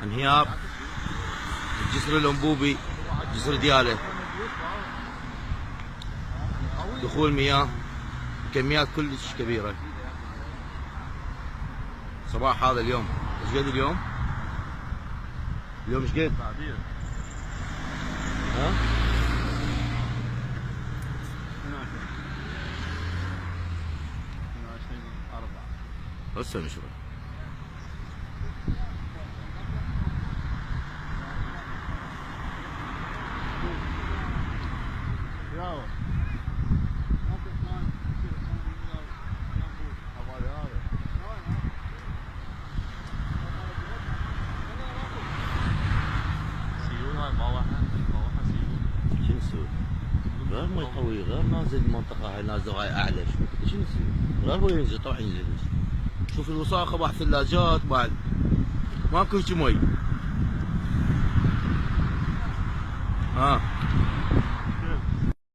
انهيار الجسر الانبوبي، جسر دياله، دخول مياه كميات كلش كبيره. صباح هذا اليوم ايش قد اليوم؟ اليوم ايش قد؟ ها؟ هسه نشوف. شنو نسوي؟ غير ما يقوي، غير نازل المنطقة هاي نازل هاي أعلى، شنو نسوي؟ غير هو ينزل طبعا ينزل. شوف الوساخة بعد ثلاجات بعد ماكو هيجي مي. ها